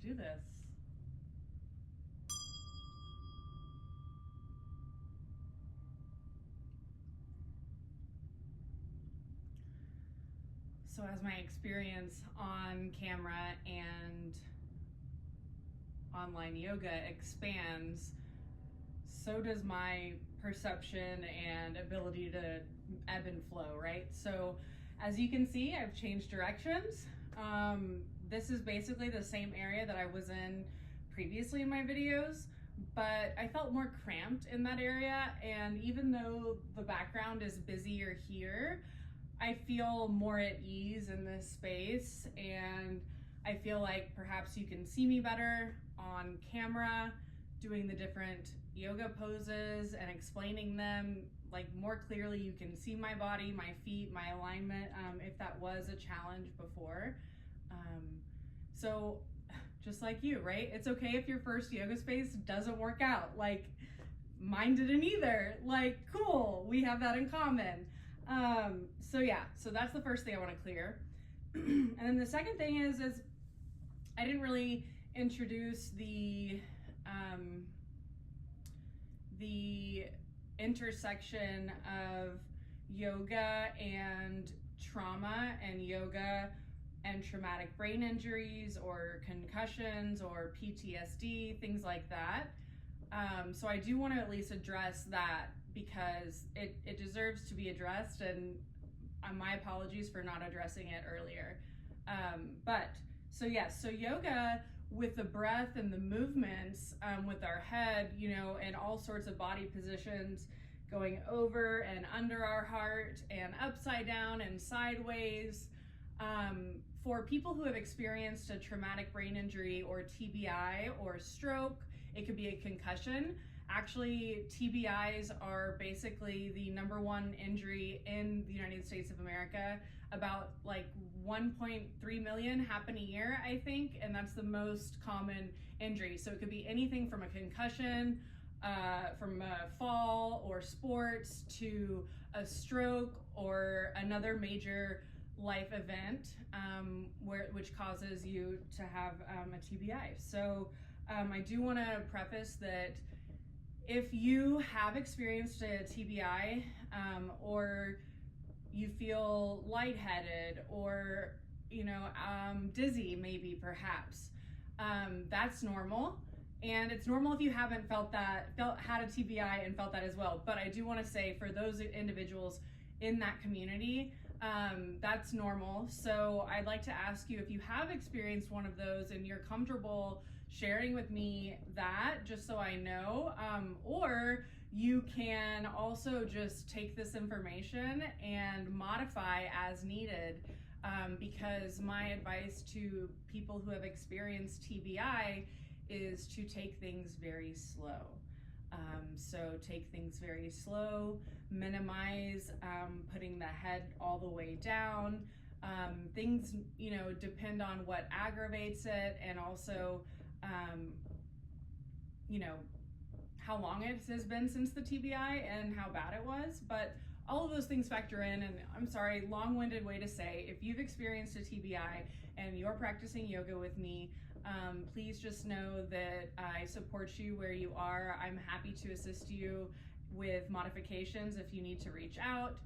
do this. So as my experience on camera and online yoga expands, so does my perception and ability to ebb and flow, right? So as you can see, I've changed directions. This is basically the same area that I was in previously in my videos, but I felt more cramped in that area. And even though the background is busier here, I feel more at ease in this space, and I feel like perhaps you can see me better on camera doing the different yoga poses and explaining them like more clearly. You can see my body, my feet, my alignment, if that was a challenge before. So just like you, right? It's okay if your first yoga space doesn't work out. Like mine didn't either. Like, cool, we have that in common. So yeah, so that's the first thing I want to clear. And then the second thing is I didn't really introduce the intersection of yoga and trauma, and yoga and traumatic brain injuries or concussions or PTSD, things like that. So I do want to at least address that because it deserves to be addressed, and my apologies for not addressing it earlier. So yes, so yoga with the breath and the movements, with our head, and all sorts of body positions, going over and under our heart and upside down and sideways. For people who have experienced a traumatic brain injury or TBI or stroke, it could be a concussion. Actually, TBIs are basically the #1 injury in the United States of America. About like 1.3 million happen a year, I think, and that's the most common injury. So it could be anything from a concussion, from a fall or sports, to a stroke or another major life event, which causes you to have a TBI. So I do want to preface that if you have experienced a TBI, or you feel lightheaded or dizzy, maybe perhaps, that's normal. And it's normal if you haven't had a TBI and felt that as well. But I do want to say, for those individuals in that community, that's normal. So I'd like to ask you, if you have experienced one of those and you're comfortable sharing with me that, just so I know, or you can also just take this information and modify as needed, because my advice to people who have experienced TBI is to take things very slow. So take things very slow, minimize putting the head all the way down. Things, depend on what aggravates it, and also, how long it has been since the TBI and how bad it was. But all of those things factor in, and I'm sorry, long-winded way to say, if you've experienced a TBI and you're practicing yoga with me, please just know that I support you where you are. I'm happy to assist you with modifications if you need to reach out.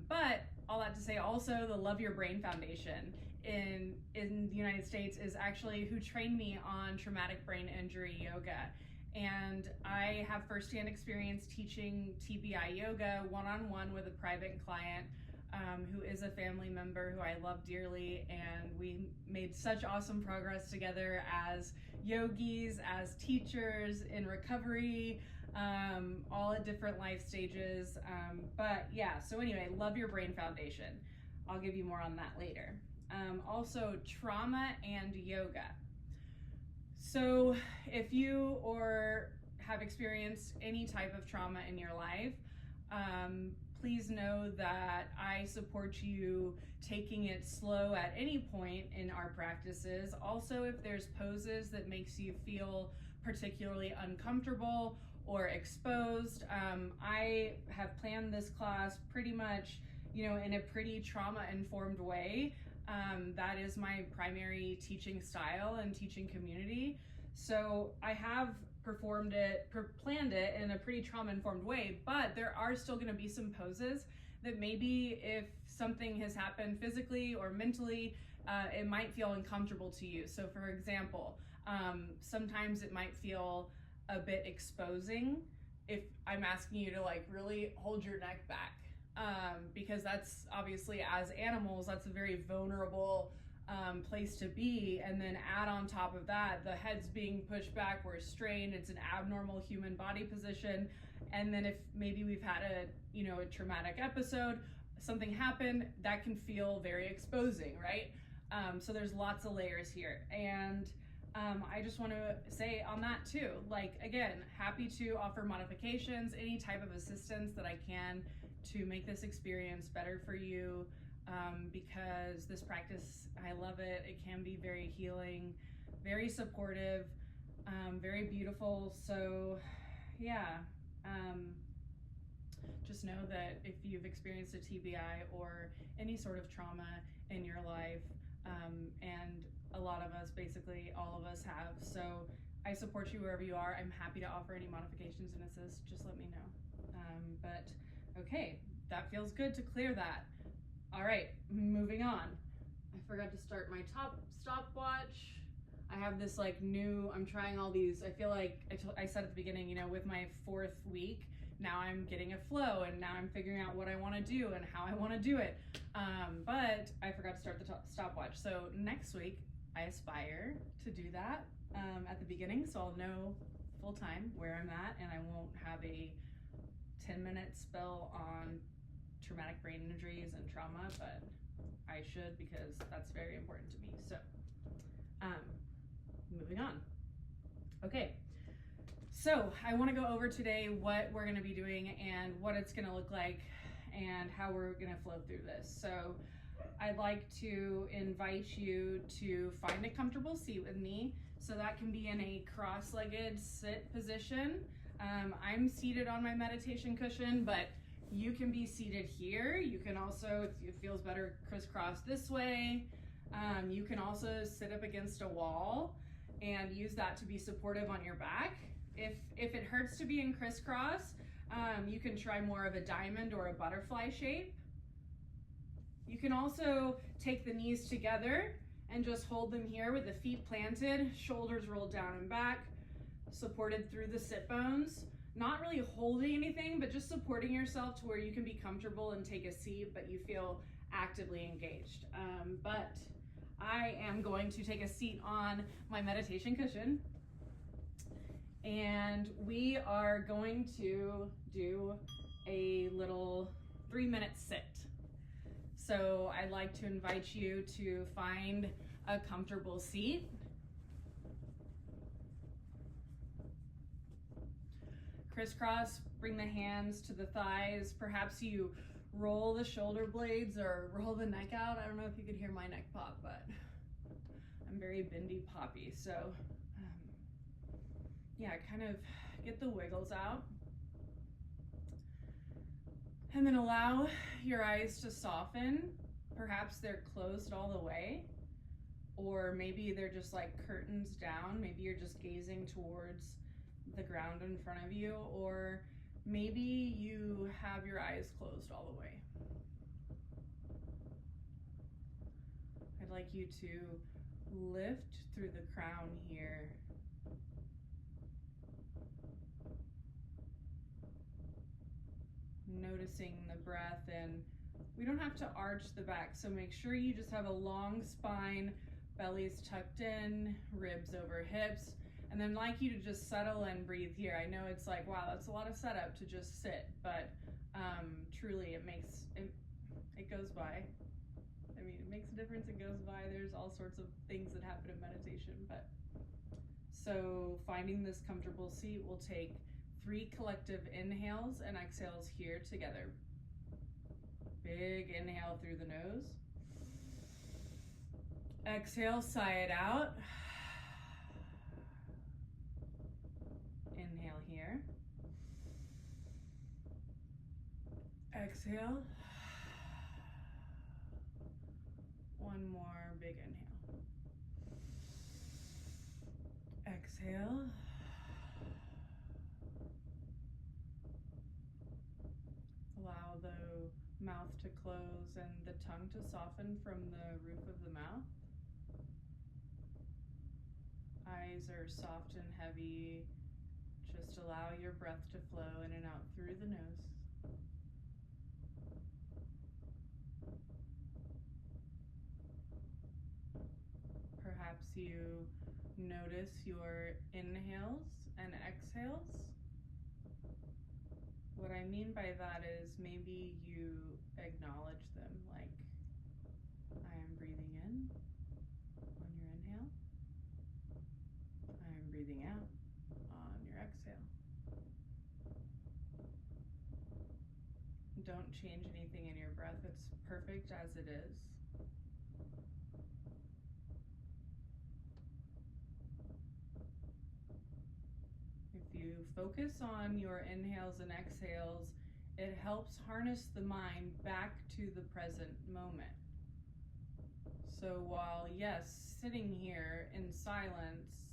But all that to say, also the Love Your Brain Foundation in the United States is actually who trained me on traumatic brain injury yoga. And I have firsthand experience teaching TBI yoga one-on-one with a private client, who is a family member who I love dearly, and we made such awesome progress together as yogis, as teachers in recovery, all at different life stages. But yeah, so anyway, Love Your Brain Foundation. I'll give you more on that later. Also, trauma and yoga. So if you have experienced any type of trauma in your life, please know that I support you taking it slow at any point in our practices. Also, if there's poses that makes you feel particularly uncomfortable or exposed, I have planned this class pretty much, in a pretty trauma-informed way. That is my primary teaching style and teaching community. So I have planned it in a pretty trauma-informed way, but there are still going to be some poses that maybe if something has happened physically or mentally, it might feel uncomfortable to you. So for example, sometimes it might feel a bit exposing if I'm asking you to like really hold your neck back, because that's obviously, as animals, that's a very vulnerable place to be. And then add on top of that, the head's being pushed back, we're strained, it's an abnormal human body position. And then if maybe we've had a traumatic episode, something happened, that can feel very exposing, right? So there's lots of layers here. And I just want to say on that too, like, again, happy to offer modifications, any type of assistance that I can to make this experience better for you, because this practice, I love it. It can be very healing, very supportive, very beautiful. So yeah, just know that if you've experienced a TBI or any sort of trauma in your life, and a lot of us, basically all of us have. So I support you wherever you are. I'm happy to offer any modifications and assist. Just let me know. But okay, that feels good to clear that. All right, moving on. I forgot to start my top stopwatch. I have this like new, I'm trying all these. I feel like I said at the beginning, with my 4th week, now I'm getting a flow and now I'm figuring out what I want to do and how I want to do it. But I forgot to start the stopwatch. So next week, I aspire to do that at the beginning, so I'll know full time where I'm at, and I won't have a 10-minute spell on traumatic brain injuries and trauma, but I should, because that's very important to me. So moving on. Okay, so I want to go over today what we're going to be doing and what it's going to look like and how we're going to flow through this. So I'd like to invite you to find a comfortable seat with me. So that can be in a cross-legged sit position. I'm seated on my meditation cushion, but you can be seated here. You can also, if it feels better, crisscross this way. You can also sit up against a wall and use that to be supportive on your back. If it hurts to be in crisscross, you can try more of a diamond or a butterfly shape. You can also take the knees together and just hold them here with the feet planted, shoulders rolled down and back, supported through the sit bones. Not really holding anything, but just supporting yourself to where you can be comfortable and take a seat, but you feel actively engaged. But I am going to take a seat on my meditation cushion, and we are going to do a little 3-minute sit. So I'd like to invite you to find a comfortable seat. Crisscross, bring the hands to the thighs. Perhaps you roll the shoulder blades or roll the neck out. I don't know if you could hear my neck pop, but I'm very bendy poppy. So yeah, kind of get the wiggles out. And then allow your eyes to soften. Perhaps they're closed all the way, or maybe they're just like curtains down. Maybe you're just gazing towards the ground in front of you, or maybe you have your eyes closed all the way. I'd like you to lift through the crown here. Noticing the breath, and we don't have to arch the back, so make sure you just have a long spine, belly's tucked in, ribs over hips, and then I'd like you to just settle and breathe here. I know it's like, wow, that's a lot of setup to just sit, but truly it goes by. I mean, it makes a difference, it goes by. There's all sorts of things that happen in meditation, but so finding this comfortable seat will take 3 collective inhales and exhales here together. Big inhale through the nose. Exhale, sigh it out. Inhale here. Exhale. One One more big inhale. Exhale. Allow the mouth to close and the tongue to soften from the roof of the mouth. Eyes are soft and heavy. Just allow your breath to flow in and out through the nose. Perhaps you notice your inhales and exhales. What I mean by that is maybe you acknowledge them, like I am breathing in on your inhale. I am breathing out on your exhale. Don't change anything in your breath. It's perfect as it is. If you focus on your inhales and exhales, it helps harness the mind back to the present moment. So while, yes, sitting here in silence,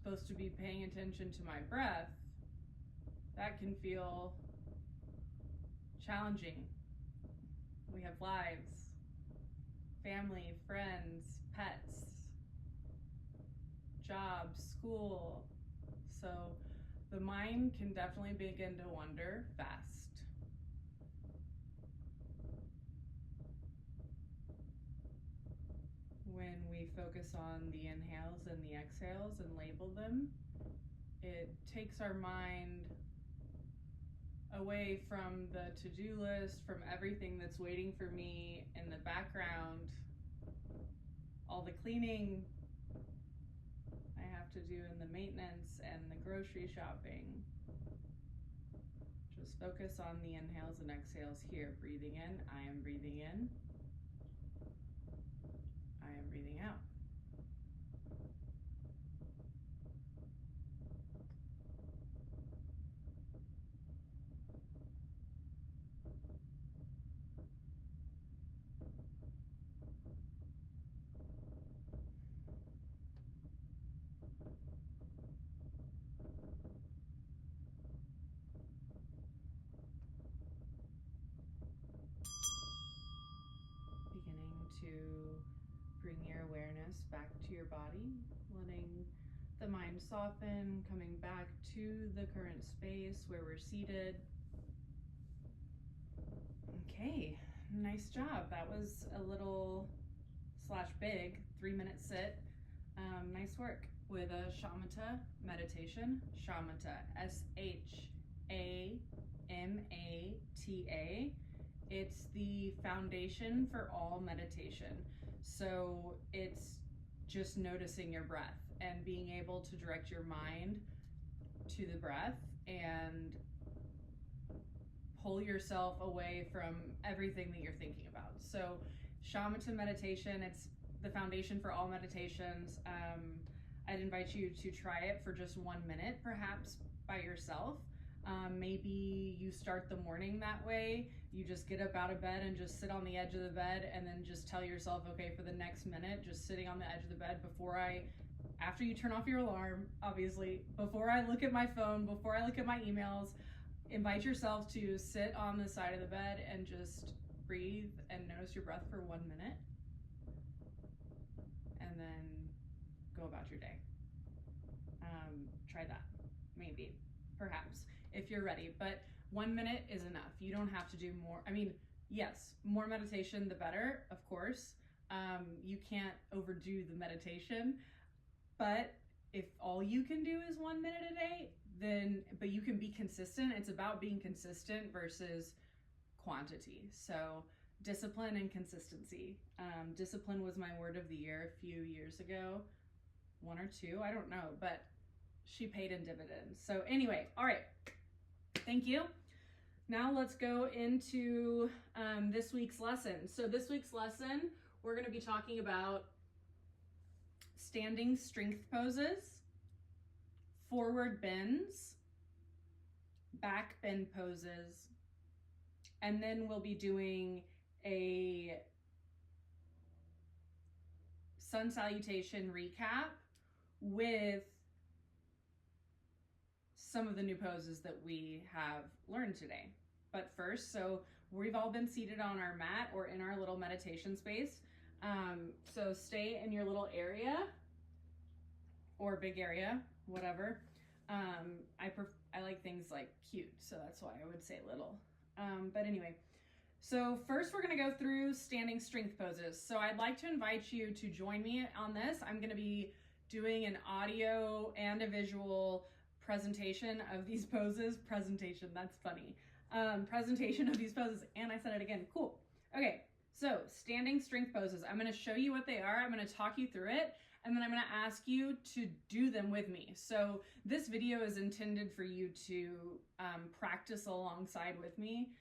supposed to be paying attention to my breath, that can feel challenging. We have lives, family, friends, pets, jobs, school. So the mind can definitely begin to wander fast. When we focus on the inhales and the exhales and label them, it takes our mind away from the to-do list, from everything that's waiting for me in the background, all the cleaning I have to do in the maintenance and the grocery shopping. Just focus on the inhales and exhales here. Breathing in, I am breathing in. I am breathing out. Beginning to bring your awareness back to your body, letting the mind soften, coming back to the current space where we're seated. Okay, nice job. That was a little / big 3-minute sit. Nice work with a Shamata meditation. Shamata, Shamata. It's the foundation for all meditation. So it's just noticing your breath and being able to direct your mind to the breath and pull yourself away from everything that you're thinking about. So Shamata meditation, it's the foundation for all meditations. I'd invite you to try it for just 1 minute, perhaps by yourself. Maybe you start the morning that way. You just get up out of bed and just sit on the edge of the bed and then just tell yourself, okay, for the next minute, just sitting on the edge of the bed after you turn off your alarm, obviously, before I look at my phone, before I look at my emails, invite yourself to sit on the side of the bed and just breathe and notice your breath for 1 minute. And then go about your day. Try that, maybe, perhaps, if you're ready. But 1 minute is enough. You don't have to do more. I mean, yes, more meditation, the better, of course. You can't overdo the meditation. But if all you can do is 1 minute a day, but you can be consistent. It's about being consistent versus quantity. So discipline and consistency. Discipline was my word of the year a few years ago. 1 or 2, I don't know, but she paid in dividends. So anyway, all right, thank you. Now let's go into this week's lesson. So this week's lesson, we're going to be talking about standing strength poses, forward bends, back bend poses, and then we'll be doing a sun salutation recap with some of the new poses that we have learned today. But first, so we've all been seated on our mat or in our little meditation space. So stay in your little area or big area, whatever. I like things like cute, so that's why I would say little. But anyway, so first we're gonna go through standing strength poses. So I'd like to invite you to join me on this. I'm gonna be doing an audio and a visual presentation of these poses. Presentation, that's funny. Presentation of these poses, and I said it again, cool. Okay, so standing strength poses. I'm gonna show you what they are. I'm gonna talk you through it, and then I'm gonna ask you to do them with me. So this video is intended for you to practice alongside with me,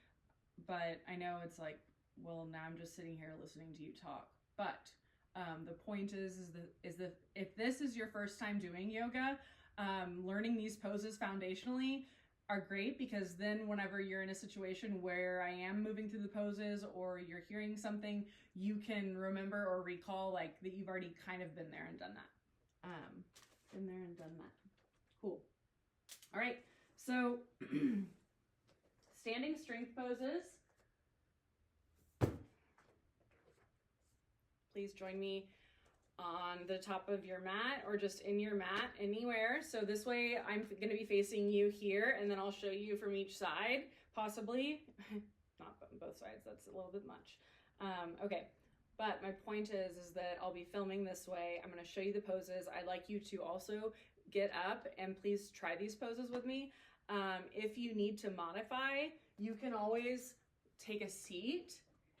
but I know it's like, well, now I'm just sitting here listening to you talk. But the point is that if this is your first time doing yoga, learning these poses foundationally are great, because then whenever you're in a situation where I am moving through the poses or you're hearing something, you can remember or recall like that you've already kind of been there and done that. Been there and done that. Cool. All right, so standing strength poses. Please join me on the top of your mat or just in your mat anywhere. So this way I'm going to be facing you here, and then I'll show you from each side, possibly. Not both sides, that's a little bit much. Okay, but my point is that I'll be filming this way. I'm going to show you the poses. I'd like you to also get up and please try these poses with me. If you need to modify, you can always take a seat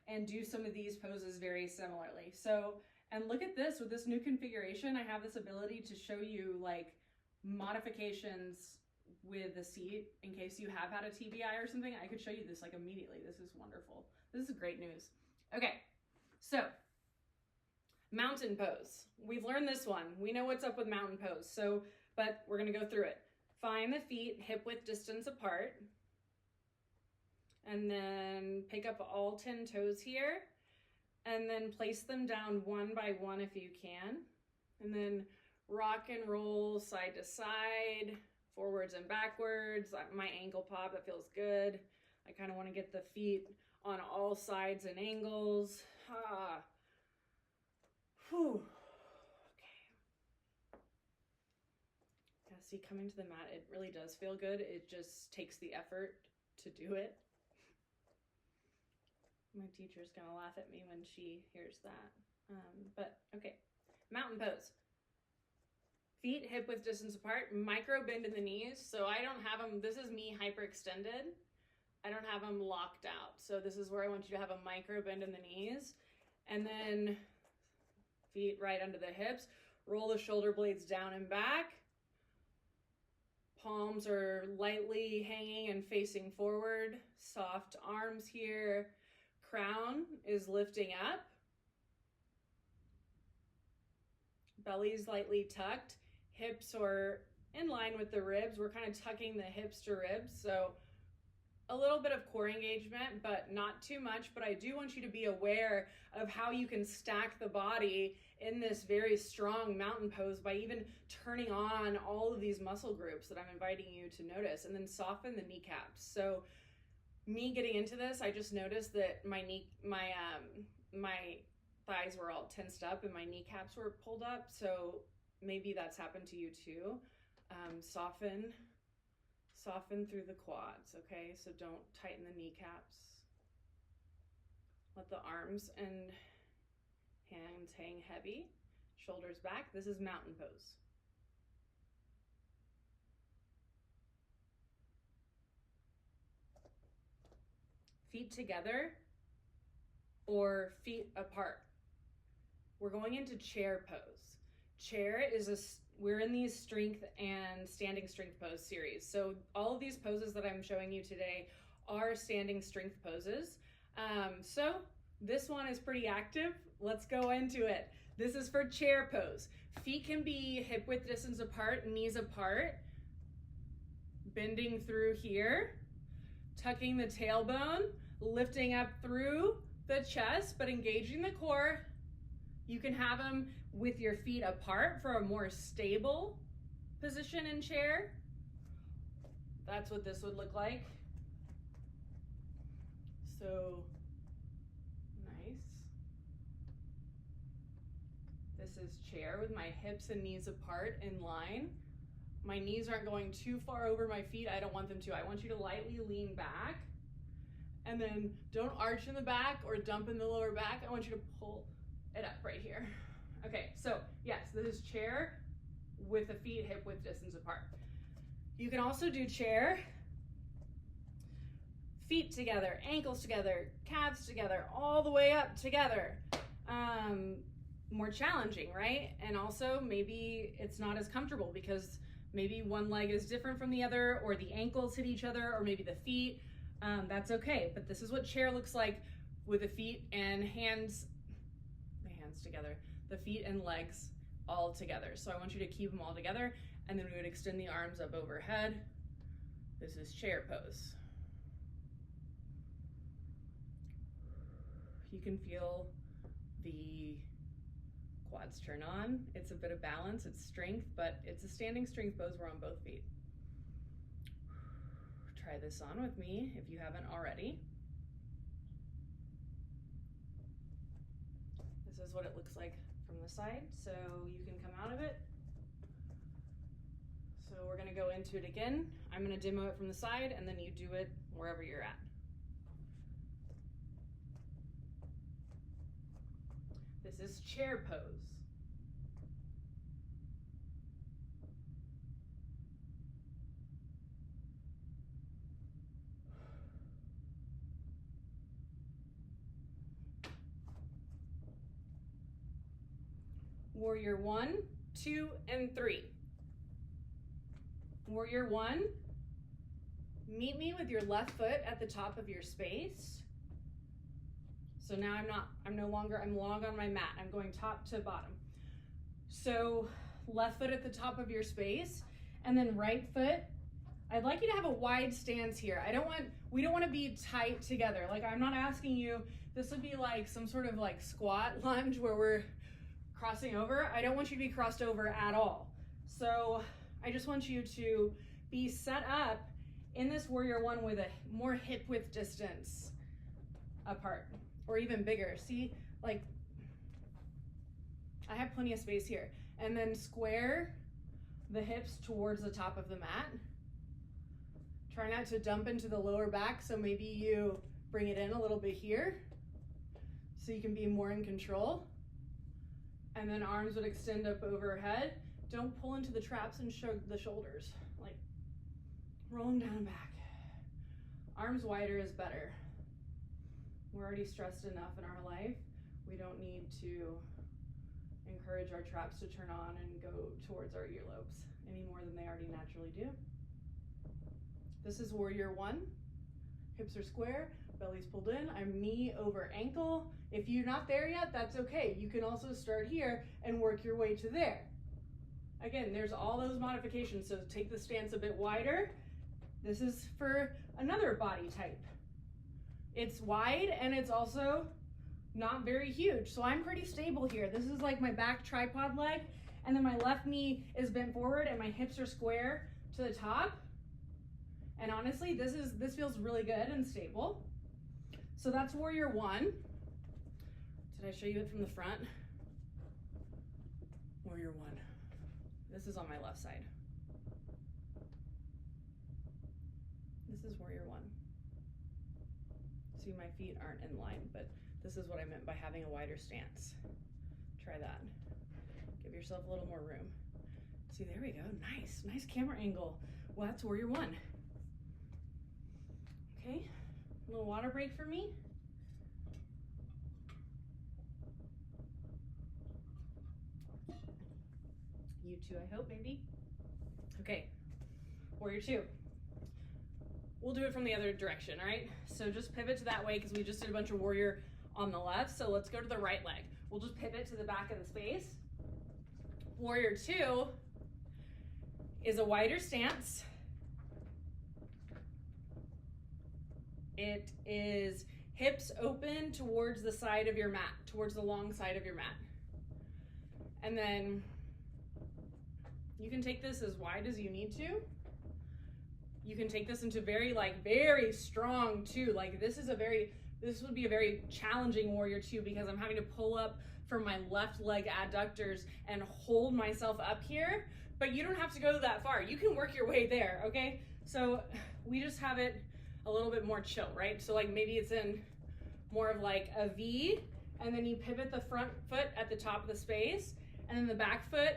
and do some of these poses very similarly. So, and look at this, with this new configuration, I have this ability to show you like modifications with the seat in case you have had a TBI or something. I could show you this like immediately. This is wonderful. This is great news. Okay, so mountain pose. We've learned this one. We know what's up with mountain pose. So, but we're gonna go through it. Find the feet hip width distance apart. And then pick up all 10 toes here. And then place them down one by one if you can. And then rock and roll side to side, forwards and backwards. My ankle pop, that feels good. I kind of want to get the feet on all sides and angles. Ah. Whew. Okay. Yeah, see, coming to the mat, it really does feel good. It just takes the effort to do it. My teacher's gonna laugh at me when she hears that. But okay, mountain pose. Feet hip width distance apart, micro bend in the knees. So I don't have them, this is me hyperextended. I don't have them locked out. So this is where I want you to have a micro bend in the knees. And then feet right under the hips. Roll the shoulder blades down and back. Palms are lightly hanging and facing forward. Soft arms here. Crown is lifting up. Belly's lightly tucked. Hips are in line with the ribs. We're kind of tucking the hips to ribs. So a little bit of core engagement, but not too much. But I do want you to be aware of how you can stack the body in this very strong mountain pose by even turning on all of these muscle groups that I'm inviting you to notice, and then soften the kneecaps. So me getting into this, I just noticed that my thighs were all tensed up and my kneecaps were pulled up. So maybe that's happened to you too. Soften through the quads, okay? So don't tighten the kneecaps. Let the arms and hands hang heavy. Shoulders back. This is mountain pose. Feet together or feet apart. We're going into chair pose. Chair is we're in these strength and standing strength pose series. So all of these poses that I'm showing you today are standing strength poses. So this one is pretty active. Let's go into it. This is for chair pose. Feet can be hip width distance apart, knees apart, bending through here, tucking the tailbone, lifting up through the chest, but engaging the core. You can have them with your feet apart for a more stable position in chair. That's what this would look like. So nice. This is chair with my hips and knees apart in line. My knees aren't going too far over my feet. I don't want them to. I want you to lightly lean back, and then don't arch in the back or dump in the lower back. I want you to pull it up right here. Okay, so yes, this is chair with the feet hip width distance apart. You can also do chair, feet together, ankles together, calves together, all the way up together. More challenging, right? And also maybe it's not as comfortable because maybe one leg is different from the other, or the ankles hit each other, or maybe the feet. That's okay, but this is what chair looks like with the feet and hands, the hands together, the feet and legs all together. So I want you to keep them all together, and then we would extend the arms up overhead. This is chair pose. You can feel the quads turn on. It's a bit of balance, it's strength, but it's a standing strength pose. We're on both feet. Try this on with me if you haven't already. This is what it looks like from the side, so you can come out of it. So we're gonna go into it again. I'm gonna demo it from the side, and then you do it wherever you're at. This is chair pose. Warrior 1, 2, and 3. Warrior 1, meet me with your left foot at the top of your space. So now I'm log on my mat. I'm going top to bottom. So left foot at the top of your space, and then right foot. I'd like you to have a wide stance here. We don't want to be tight together. Like, I'm not asking you, this would be like some sort of like squat lunge where we're crossing over. I don't want you to be crossed over at all. So I just want you to be set up in this warrior 1 with a more hip width distance apart, or even bigger. See, like, I have plenty of space here. And then square the hips towards the top of the mat. Try not to dump into the lower back, so maybe you bring it in a little bit here so you can be more in control. And then arms would extend up overhead. Don't pull into the traps and shrug the shoulders. Like, roll them down and back. Arms wider is better. We're already stressed enough in our life. We don't need to encourage our traps to turn on and go towards our earlobes any more than they already naturally do. This is warrior 1. Hips are square, belly's pulled in. I'm knee over ankle. If you're not there yet, that's okay. You can also start here and work your way to there. Again, there's all those modifications, so take the stance a bit wider. This is for another body type. It's wide and it's also not very huge, so I'm pretty stable here. This is like my back tripod leg, and then my left knee is bent forward and my hips are square to the top. And honestly, this feels really good and stable. So that's warrior 1. Did I show you it from the front? Warrior 1. This is on my left side. This is warrior 1. See, my feet aren't in line, but this is what I meant by having a wider stance. Try that. Give yourself a little more room. See, there we go. Nice camera angle. Well, that's warrior 1. Okay, a little water break for me. You too, I hope, maybe. Okay, warrior 2. We'll do it from the other direction, all right? So just pivot to that way because we just did a bunch of warrior on the left. So let's go to the right leg. We'll just pivot to the back of the space. Warrior 2 is a wider stance. It is hips open towards the side of your mat, towards the long side of your mat. And then you can take this as wide as you need to. You can take this into very strong too. Like this would be a very challenging warrior two, because I'm having to pull up from my left leg adductors and hold myself up here, but you don't have to go that far. You can work your way there, okay? So we just have it a little bit more chill, right? So like maybe it's in more of like a V, and then you pivot the front foot at the top of the space, and then the back foot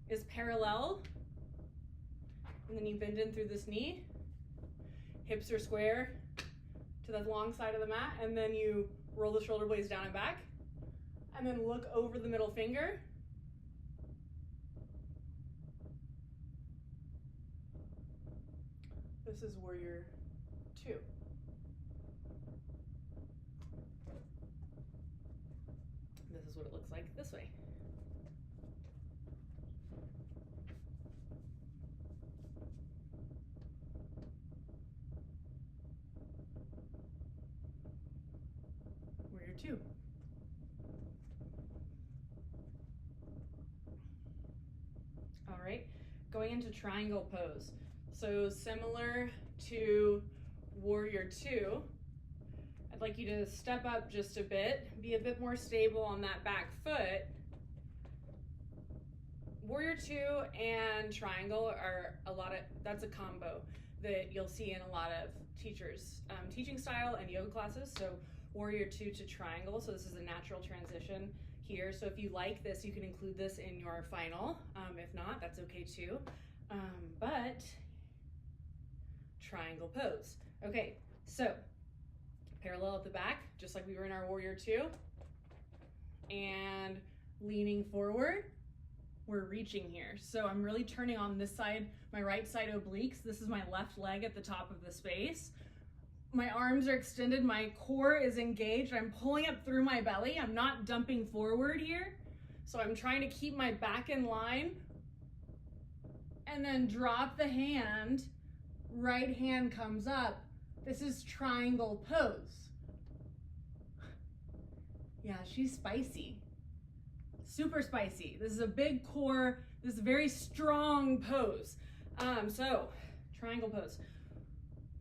is parallel, and then you bend in through this knee. Hips are square to the long side of the mat, and then you roll the shoulder blades down and back, and then look over the middle finger. This is warrior two. This is what it looks like this way. Warrior two. All right, going into triangle pose. So similar to warrior two, I'd like you to step up just a bit, be a bit more stable on that back foot. Warrior two and triangle are that's a combo that you'll see in a lot of teachers' teaching style and yoga classes. So warrior two to triangle. So this is a natural transition here. So if you like this, you can include this in your final. If not, that's okay too. But triangle pose. Okay, so parallel at the back, just like we were in our warrior two, and leaning forward, we're reaching here. So I'm really turning on this side, my right side obliques. This is my left leg at the top of the space. My arms are extended, my core is engaged. I'm pulling up through my belly. I'm not dumping forward here. So I'm trying to keep my back in line, and then drop the hand, right hand comes up. This is triangle pose. Yeah, she's spicy. Super spicy. This is a big core. This is a very strong pose. So triangle pose.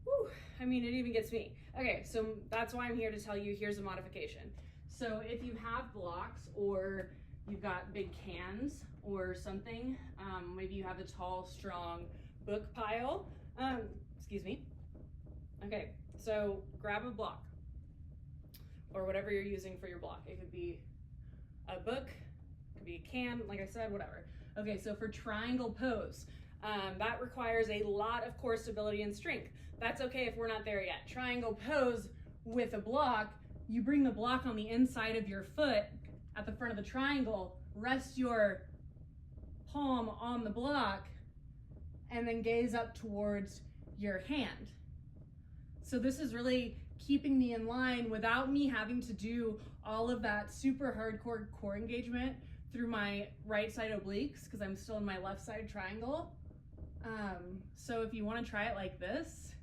Whew, I mean, it even gets me. Okay, so that's why I'm here to tell you, here's a modification. So if you have blocks, or you've got big cans or something, maybe you have a tall, strong book pile. Excuse me. Okay, so grab a block or whatever you're using for your block. It could be a book, it could be a can, like I said, whatever. Okay, so for triangle pose, that requires a lot of core stability and strength. That's okay if we're not there yet. Triangle pose with a block, you bring the block on the inside of your foot at the front of the triangle, rest your palm on the block, and then gaze up towards your hand. So this is really keeping me in line without me having to do all of that super hardcore core engagement through my right side obliques, because I'm still in my left side triangle. So if you want to try it like this,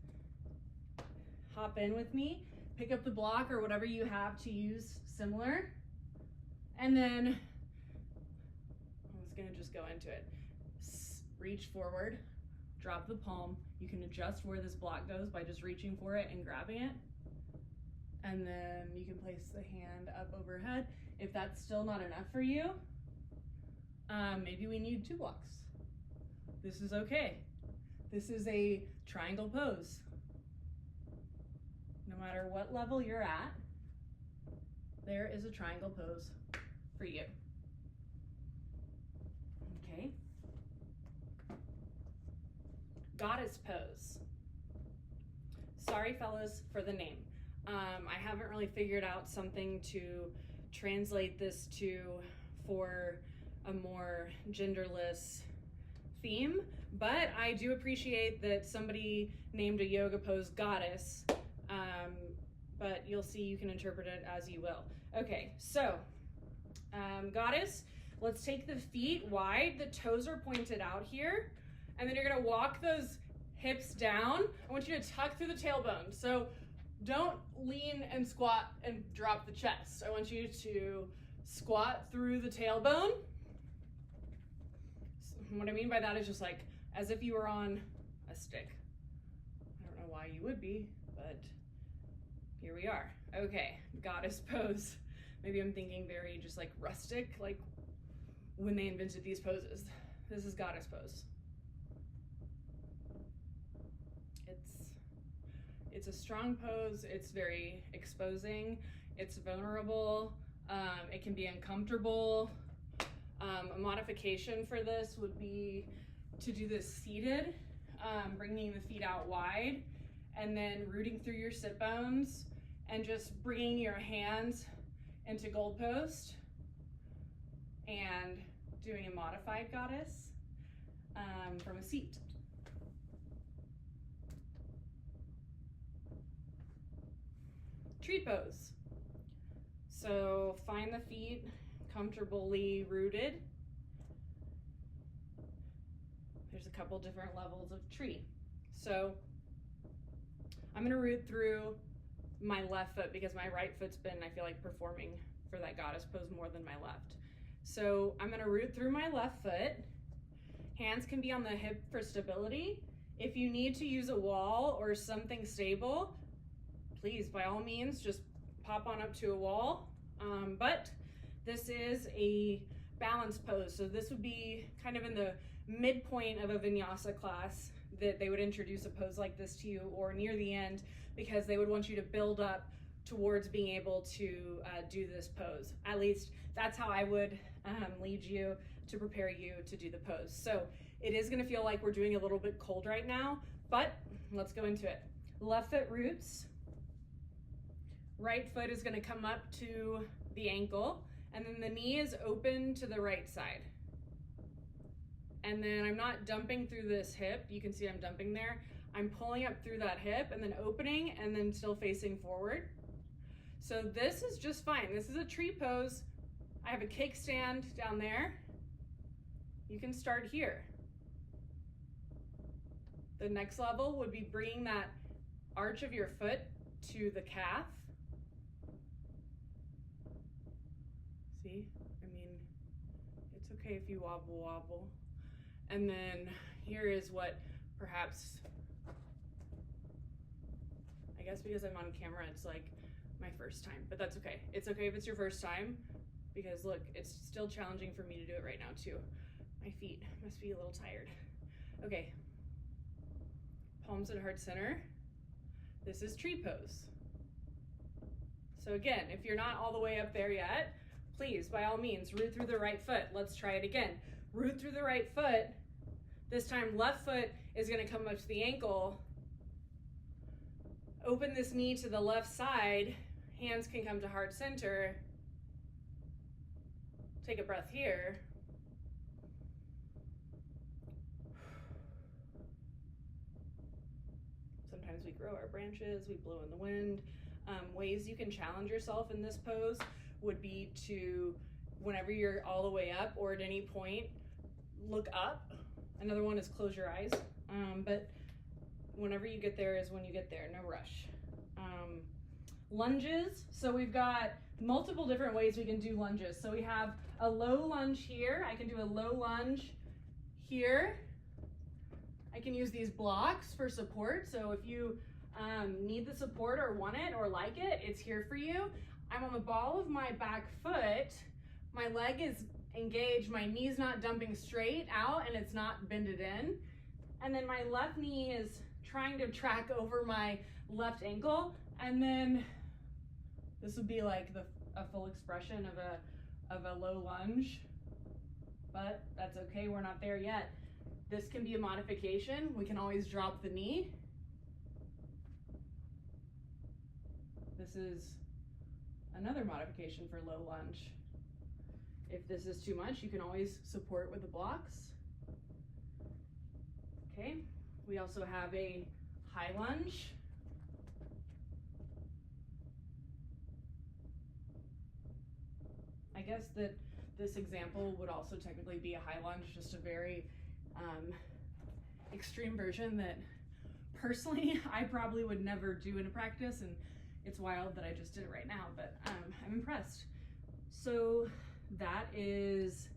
hop in with me, pick up the block or whatever you have to use similar, and then I was gonna just go into it. Reach forward, drop the palm. You can adjust where this block goes by just reaching for it and grabbing it. And then you can place the hand up overhead. If that's still not enough for you, maybe we need 2 blocks. This is okay. This is a triangle pose. No matter what level you're at, there is a triangle pose for you. Okay. Goddess pose. Sorry, fellas, for the name. I haven't really figured out something to translate this to for a more genderless theme, but I do appreciate that somebody named a yoga pose goddess, but you'll see, you can interpret it as you will. Okay, so goddess, let's take the feet wide, the toes are pointed out here, and then you're gonna walk those hips down. I want you to tuck through the tailbone. So don't lean and squat and drop the chest. I want you to squat through the tailbone And what I mean by that is just like as if you were on a stick. I don't know why you would be, but here we are. Okay, goddess pose. Maybe I'm thinking very just like rustic, like when they invented these poses. This is goddess pose. It's a strong pose. It's very exposing. It's vulnerable. It can be uncomfortable. A modification for this would be to do this seated, bringing the feet out wide, and then rooting through your sit bones and just bringing your hands into gold post and doing a modified goddess from a seat. Tree pose. So find the feet comfortably rooted. There's a couple different levels of tree. So I'm gonna root through my left foot because my right foot's been, I feel like, performing for that goddess pose more than my left. So I'm gonna root through my left foot. Hands can be on the hip for stability. If you need to use a wall or something stable, please, by all means, just pop on up to a wall. But this is a balance pose. So this would be kind of in the midpoint of a vinyasa class that they would introduce a pose like this to you, or near the end, because they would want you to build up towards being able to do this pose. At least that's how I would lead you to prepare you to do the pose. So it is gonna feel like we're doing a little bit cold right now, but let's go into it. Left foot roots. Right foot is gonna come up to the ankle, and then the knee is open to the right side. And then I'm not dumping through this hip. You can see I'm dumping there. I'm pulling up through that hip and then opening and then still facing forward. So this is just fine. This is a tree pose. I have a kickstand down there. You can start here. The next level would be bringing that arch of your foot to the calf. See, I mean, it's okay if you wobble. And then here is what perhaps, I guess because I'm on camera, it's like my first time, but that's okay. It's okay if it's your first time, because look, it's still challenging for me to do it right now too. My feet must be a little tired. Okay, palms at heart center. This is tree pose. So again, if you're not all the way up there yet, please, by all means, root through the right foot. Let's try it again. Root through the right foot. This time, left foot is gonna come up to the ankle. Open this knee to the left side. Hands can come to heart center. Take a breath here. Sometimes we grow our branches, we blow in the wind. Ways you can challenge yourself in this pose would be to, whenever you're all the way up or at any point, look up. Another one is close your eyes, but whenever you get there is when you get there, no rush. Lunges, so we've got multiple different ways we can do lunges. So we have a low lunge here. I can do a low lunge here. I can use these blocks for support. So if you need the support or want it or like it, it's here for you. I'm on the ball of my back foot. My leg is engaged. My knee's not dumping straight out and it's not bended in. And then my left knee is trying to track over my left ankle. And then this would be like a full expression of a low lunge, but that's okay. We're not there yet. This can be a modification. We can always drop the knee. This is another modification for low lunge. If this is too much, you can always support with the blocks. Okay, we also have a high lunge. I guess that this example would also technically be a high lunge, just a very extreme version that personally I probably would never do in a practice, and it's wild that I just did it right now, but I'm impressed. So that is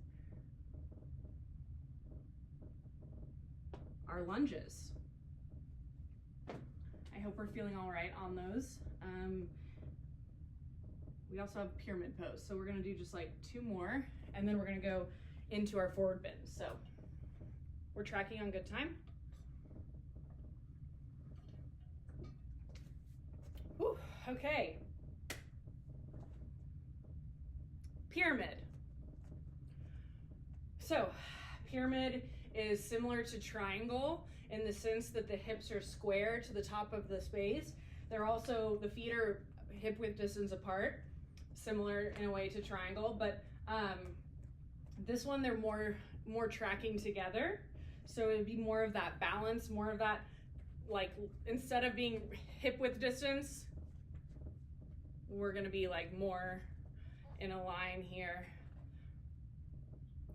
our lunges. I hope we're feeling all right on those. We also have pyramid pose. So we're gonna do just like 2 more, and then we're gonna go into our forward bend. So we're tracking on good time. Whew, okay. Pyramid. So pyramid is similar to triangle in the sense that the hips are square to the top of the space. They're also, the feet are hip width distance apart, similar in a way to triangle, but this one they're more tracking together. So it'd be more of that balance, more of that, like instead of being hip width distance, we're gonna be like more in a line here.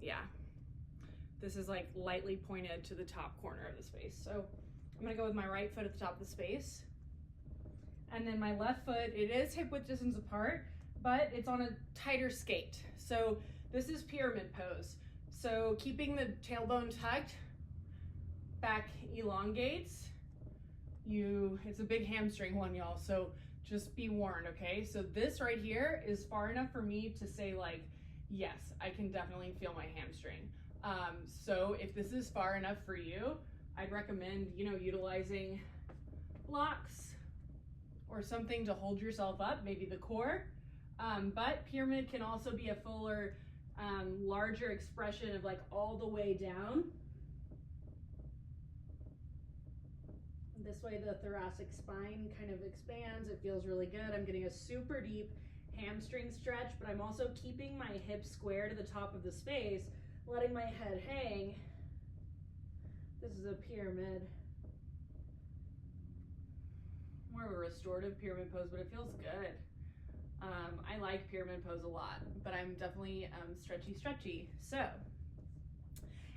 Yeah. This is like lightly pointed to the top corner of the space. So I'm gonna go with my right foot at the top of the space. And then my left foot, it is hip width distance apart, but it's on a tighter skate. So this is pyramid pose. So keeping the tailbone tucked, back elongates. It's a big hamstring one, y'all. So just be warned, okay? So this right here is far enough for me to say like, yes, I can definitely feel my hamstring. So if this is far enough for you, I'd recommend, utilizing blocks or something to hold yourself up, maybe the core. But pyramid can also be a fuller, larger expression of like all the way down. This way the thoracic spine kind of expands. It feels really good. I'm getting a super deep hamstring stretch, but I'm also keeping my hips square to the top of the space, letting my head hang. This is a pyramid. More of a restorative pyramid pose, but it feels good. I like pyramid pose a lot, but I'm definitely stretchy. So,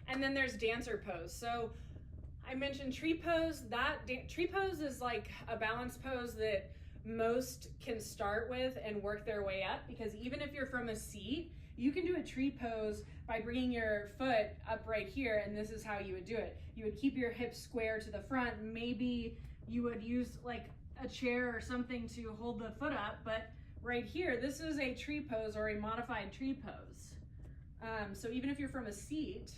and then there's dancer pose. So I mentioned tree pose. Tree pose is like a balance pose that most can start with and work their way up, because even if you're from a seat, you can do a tree pose by bringing your foot up right here, and this is how you would do it. You would keep your hips square to the front. Maybe you would use like a chair or something to hold the foot up, but right here, this is a tree pose or a modified tree pose. So even if you're from a seat,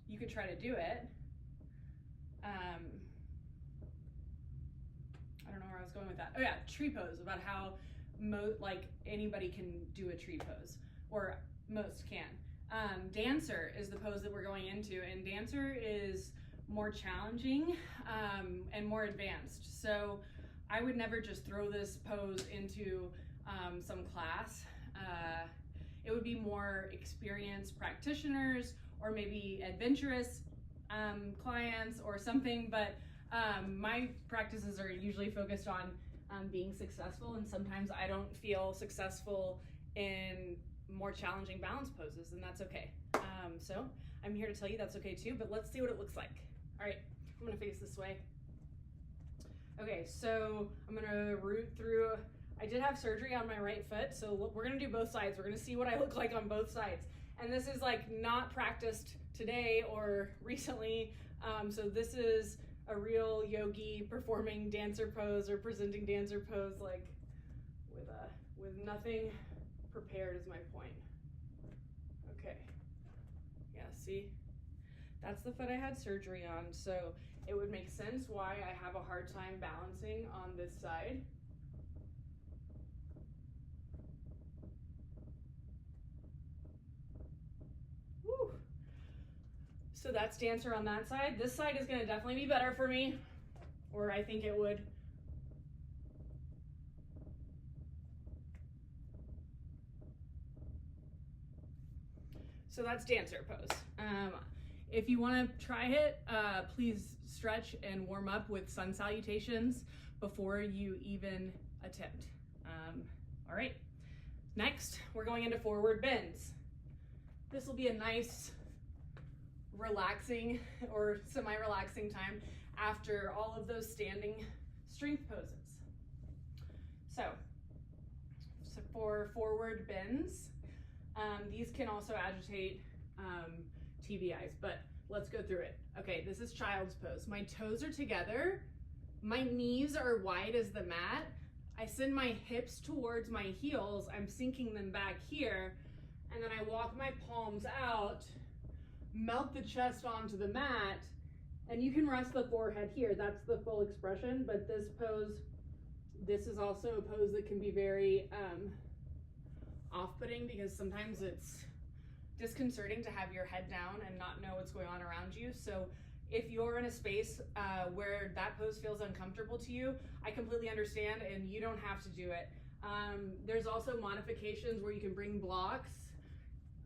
you could try to do it. I don't know where I was going with that. Oh yeah, tree pose, about how anybody can do a tree pose, or most can. Dancer is the pose that we're going into, and dancer is more challenging and more advanced. So I would never just throw this pose into some class. It would be more experienced practitioners or maybe adventurous clients or something, but my practices are usually focused on being successful, and sometimes I don't feel successful in more challenging balance poses, and that's okay. So I'm here to tell you that's okay too, but let's see what it looks like. All right, I'm gonna face this way. Okay, so I'm gonna root through. I did have surgery on my right foot, so we're gonna do both sides. We're gonna see what I look like on both sides. And this is like not practiced today or recently. So this is a real yogi performing dancer pose or presenting dancer pose, like with nothing prepared is my point. Okay, yeah, see? That's the foot I had surgery on, so it would make sense why I have a hard time balancing on this side. Woo. So that's dancer on that side. This side is gonna definitely be better for me, or I think it would. So that's dancer pose. If you want to try it, please stretch and warm up with sun salutations before you even attempt. All right, next we're going into forward bends. This will be a nice relaxing or semi-relaxing time after all of those standing strength poses. So for forward bends, these can also agitate TBIs, but let's go through it. Okay, this is child's pose. My toes are together. My knees are wide as the mat. I send my hips towards my heels. I'm sinking them back here. And then I walk my palms out, melt the chest onto the mat, and you can rest the forehead here. That's the full expression, but this pose, this is also a pose that can be very off-putting because sometimes it's disconcerting to have your head down and not know what's going on around you. So if you're in a space where that pose feels uncomfortable to you, I completely understand, and you don't have to do it. There's also modifications where you can bring blocks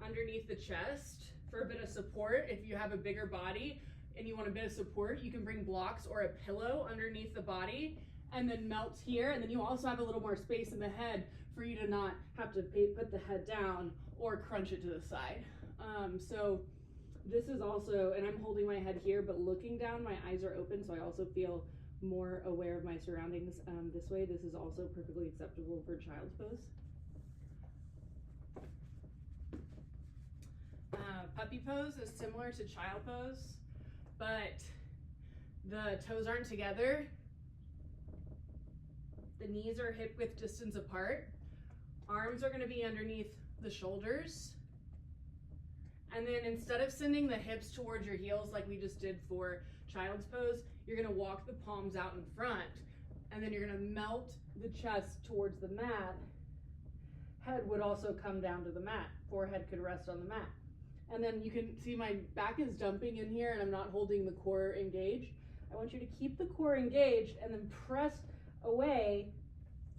underneath the chest for a bit of support. If you have a bigger body and you want a bit of support, you can bring blocks or a pillow underneath the body and then melt here. And then you also have a little more space in the head for you to not have to put the head down or crunch it to the side. So this is also, and I'm holding my head here, but looking down, my eyes are open, so I also feel more aware of my surroundings this way. This is also perfectly acceptable for child's pose. Puppy pose is similar to child pose, but the toes aren't together. The knees are hip width distance apart. Arms are going to be underneath the shoulders. And then instead of sending the hips towards your heels like we just did for child's pose, you're going to walk the palms out in front, and then you're going to melt the chest towards the mat. Head would also come down to the mat. Forehead could rest on the mat. And then you can see my back is dumping in here and I'm not holding the core engaged. I want you to keep the core engaged and then press away,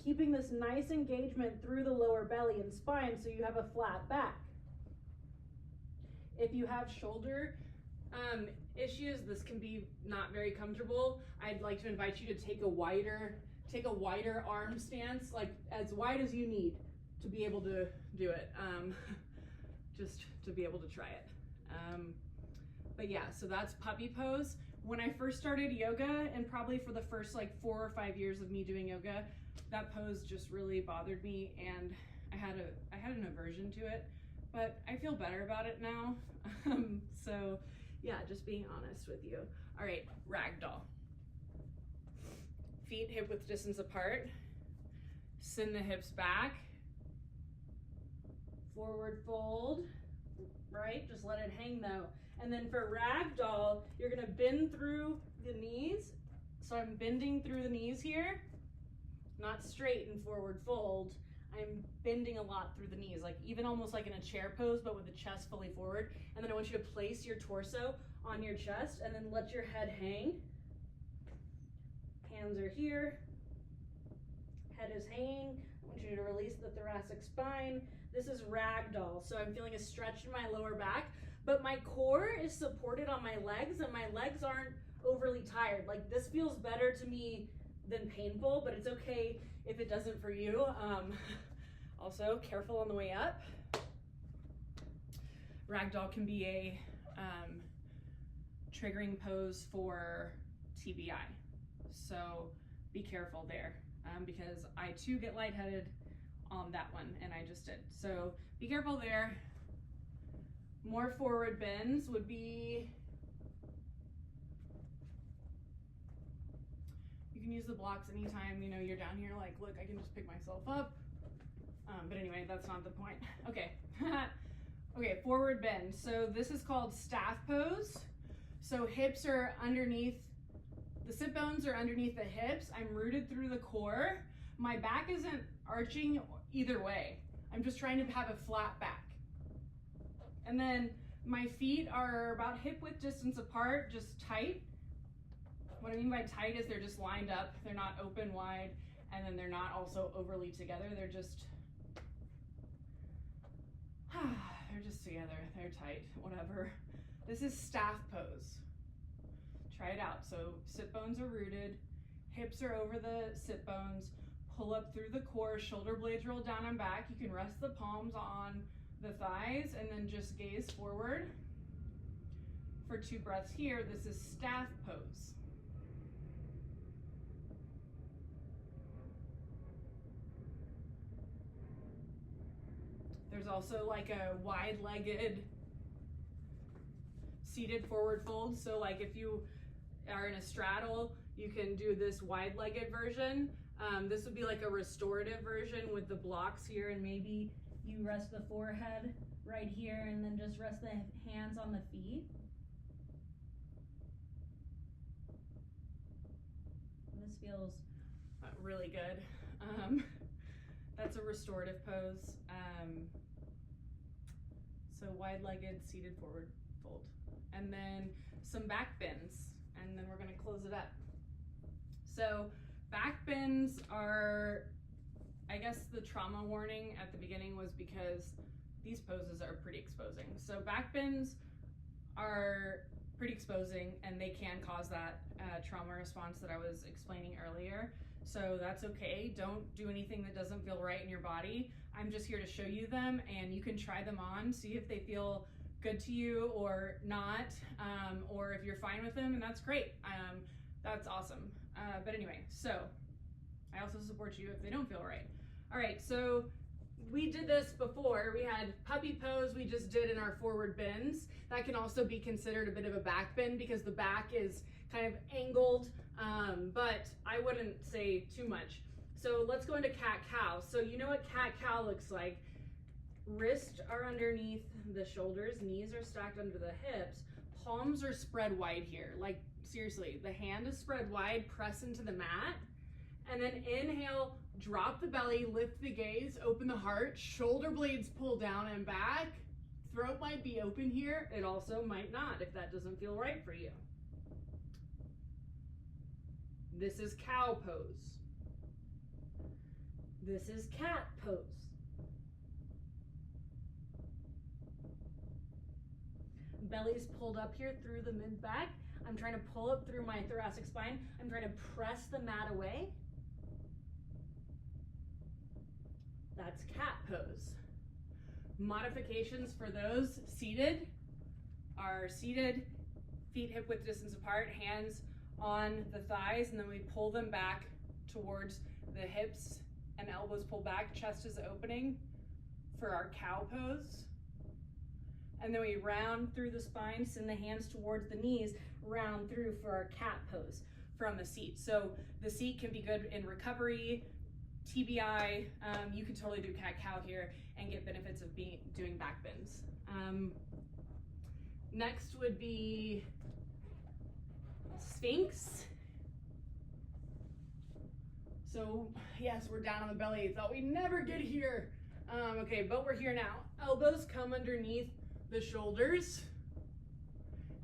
keeping this nice engagement through the lower belly and spine so you have a flat back. If you have shoulder issues, this can be not very comfortable. I'd like to invite you to take a wider arm stance, like as wide as you need to be able to do it. Just to be able to try it. But yeah, so that's puppy pose. When I first started yoga, and probably for the first like 4 or 5 years of me doing yoga, that pose just really bothered me, and I had an aversion to it. But I feel better about it now. So yeah, just being honest with you. All right, ragdoll. Feet hip width distance apart. Send the hips back. Forward fold, right? Just let it hang though. And then for ragdoll, you're gonna bend through the knees. So I'm bending through the knees here, not straight and forward fold. I'm bending a lot through the knees, like even almost like in a chair pose, but with the chest fully forward. And then I want you to place your torso on your chest and then let your head hang. Hands are here, head is hanging. I want you to release the thoracic spine. This is ragdoll, so I'm feeling a stretch in my lower back, but my core is supported on my legs and my legs aren't overly tired. Like this feels better to me than painful, but it's okay if it doesn't for you. Also, careful on the way up. Ragdoll can be a triggering pose for TBI, so be careful there because I too get lightheaded on that one, and I just did. So be careful there. More forward bends would be, you can use the blocks anytime, you know, you're down here like, look, I can just pick myself up. But anyway, that's not the point. Okay. Okay, forward bend. So this is called staff pose. So hips are underneath, the sit bones are underneath the hips. I'm rooted through the core. My back isn't arching either way. I'm just trying to have a flat back. And then my feet are about hip width distance apart, just tight. What I mean by tight is they're just lined up. They're not open wide, and then they're not also overly together. They're just together. They're tight, whatever. This is staff pose. Try it out. So sit bones are rooted, hips are over the sit bones, pull up through the core, shoulder blades roll down and back. You can rest the palms on the thighs and then just gaze forward. For 2 breaths here, this is staff pose. There's also like a wide-legged seated forward fold. So like if you are in a straddle, you can do this wide-legged version. This would be like a restorative version with the blocks here, and maybe you rest the forehead right here and then just rest the hands on the feet. This feels really good. That's a restorative pose. So wide-legged, seated forward fold. And then some back bends, and then we're gonna close it up. So back bends are, I guess the trauma warning at the beginning was because these poses are pretty exposing. So back bends are pretty exposing, and they can cause that trauma response that I was explaining earlier. So that's okay. Don't do anything that doesn't feel right in your body. I'm just here to show you them, and you can try them on, see if they feel good to you or not, or if you're fine with them, and that's great. That's awesome. But anyway, so I also support you if they don't feel right. All right, so we did this before. We had puppy pose we just did in our forward bends. That can also be considered a bit of a back bend because the back is kind of angled, but I wouldn't say too much. So let's go into cat-cow. So you know what cat-cow looks like. Wrists are underneath the shoulders, knees are stacked under the hips, palms are spread wide here. Like seriously, the hand is spread wide, press into the mat, and then inhale, drop the belly, lift the gaze, open the heart, shoulder blades pull down and back. Throat might be open here. It also might not if that doesn't feel right for you. This is cow pose. This is cat pose. Belly's pulled up here through the mid-back. I'm trying to pull up through my thoracic spine. I'm trying to press the mat away. That's cat pose. Modifications for those seated are seated, feet hip width distance apart, hands on the thighs, and then we pull them back towards the hips and elbows pull back, chest is opening for our cow pose. And then we round through the spine, send the hands towards the knees, round through for our cat pose from the seat. So the seat can be good in recovery, TBI, you can totally do cat-cow here and get benefits of doing back bends. Next would be Sphinx. So yes, we're down on the belly. Thought we'd never get here. Okay, but we're here now. Elbows come underneath the shoulders.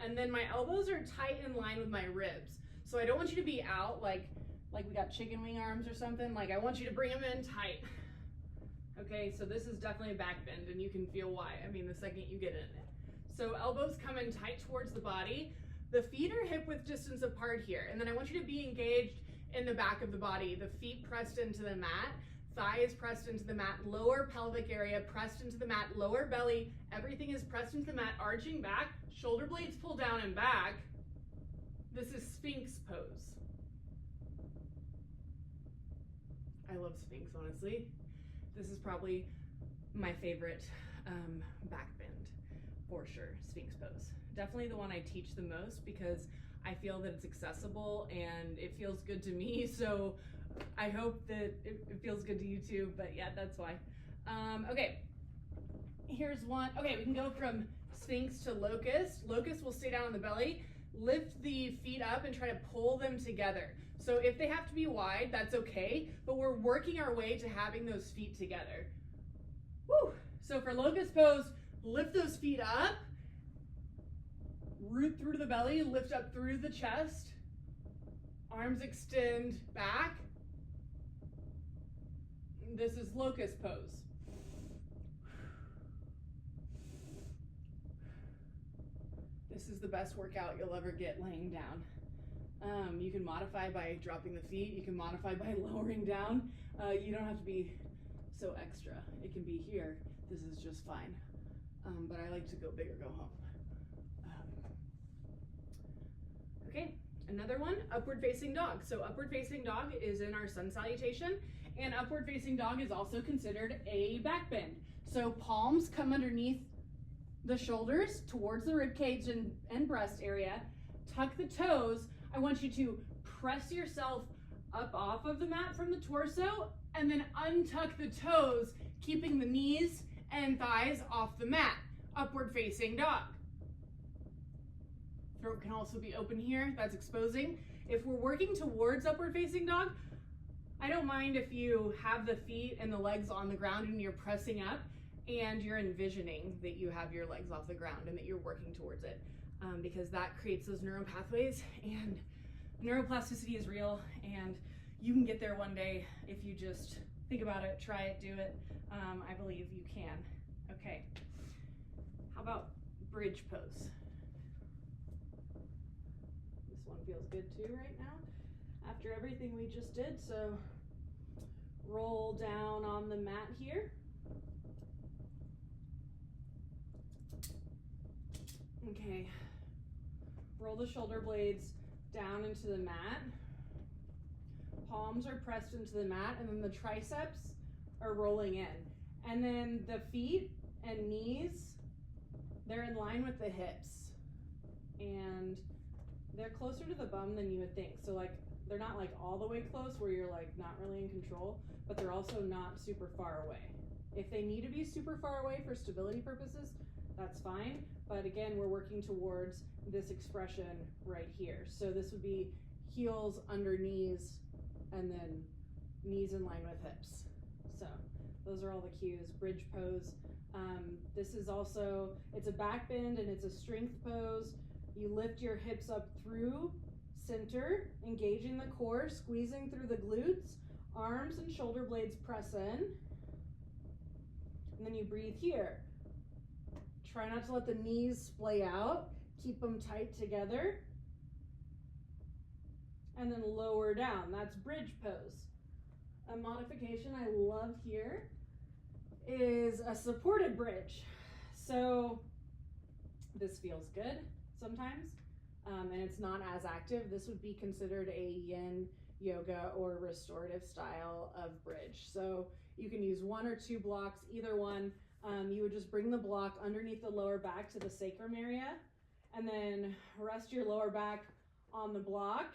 And then my elbows are tight in line with my ribs. So I don't want you to be out like we got chicken wing arms or something. Like I want you to bring them in tight. Okay, so this is definitely a back bend and you can feel why. I mean, the second you get in it. So elbows come in tight towards the body. The feet are hip width distance apart here. And then I want you to be engaged in the back of the body. The feet pressed into the mat, thighs pressed into the mat, lower pelvic area pressed into the mat, lower belly, everything is pressed into the mat, arching back, shoulder blades pull down and back. This is Sphinx pose. I love Sphinx, honestly. This is probably my favorite back bend for sure, Sphinx pose. Definitely the one I teach the most because I feel that it's accessible and it feels good to me. So I hope that it feels good to you too, but yeah, that's why. Okay, here's one. Okay, we can go from Sphinx to Locust. Locust will stay down on the belly, lift the feet up and try to pull them together. So if they have to be wide, that's okay, but we're working our way to having those feet together. Woo! So for Locust pose, lift those feet up, root through the belly, lift up through the chest, arms extend back. This is Locust pose. This is the best workout you'll ever get laying down. You can modify by dropping the feet. You can modify by lowering down. You don't have to be so extra. It can be here. This is just fine. But I like to go big or go home. Okay, another one, upward facing dog. So upward facing dog is in our sun salutation, and upward facing dog is also considered a back bend. So palms come underneath the shoulders towards the rib cage and breast area. Tuck the toes. I want you to press yourself up off of the mat from the torso and then untuck the toes, keeping the knees and thighs off the mat. Upward facing dog. Throat can also be open here. That's exposing. If we're working towards upward facing dog, I don't mind if you have the feet and the legs on the ground and you're pressing up and you're envisioning that you have your legs off the ground and that you're working towards it, because that creates those neural pathways, and neuroplasticity is real, and you can get there one day if you just think about it, try it, do it. I believe you can. Okay, how about bridge pose? This one feels good too right now after everything we just did. So roll down on the mat here. Okay, roll the shoulder blades down into the mat. Palms are pressed into the mat, and then the triceps are rolling in. And then the feet and knees, they're in line with the hips. And they're closer to the bum than you would think. So like, they're not like all the way close where you're like not really in control, but they're also not super far away. If they need to be super far away for stability purposes, that's fine. But again, we're working towards this expression right here. So this would be heels under knees and then knees in line with hips. So those are all the cues. Bridge pose. This is also, it's a back bend and it's a strength pose. You lift your hips up through center, engaging the core, squeezing through the glutes, arms and shoulder blades press in. And then you breathe here. Try not to let the knees splay out. Keep them tight together. And then lower down. That's bridge pose. A modification I love here is a supported bridge. So this feels good sometimes, and it's not as active. This would be considered a yin yoga or restorative style of bridge. So you can use one or two blocks, either one. You would just bring the block underneath the lower back to the sacrum area, and then rest your lower back on the block.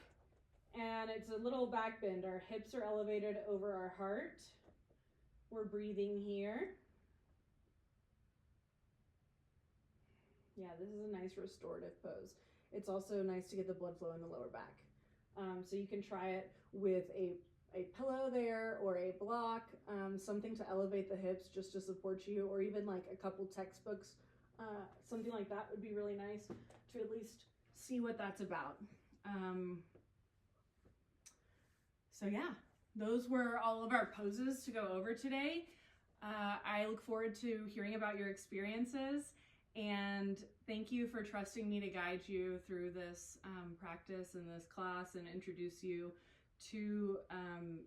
And it's a little back bend. Our hips are elevated over our heart. We're breathing here. Yeah, this is a nice restorative pose. It's also nice to get the blood flow in the lower back. So you can try it with a pillow there or a block, something to elevate the hips just to support you, or even like a couple textbooks. Something like that would be really nice to at least see what that's about. So yeah, those were all of our poses to go over today. I look forward to hearing about your experiences, and thank you for trusting me to guide you through this practice and this class and introduce you to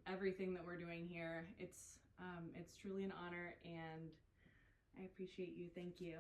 everything that we're doing here. It's truly an honor, and I appreciate you. Thank you.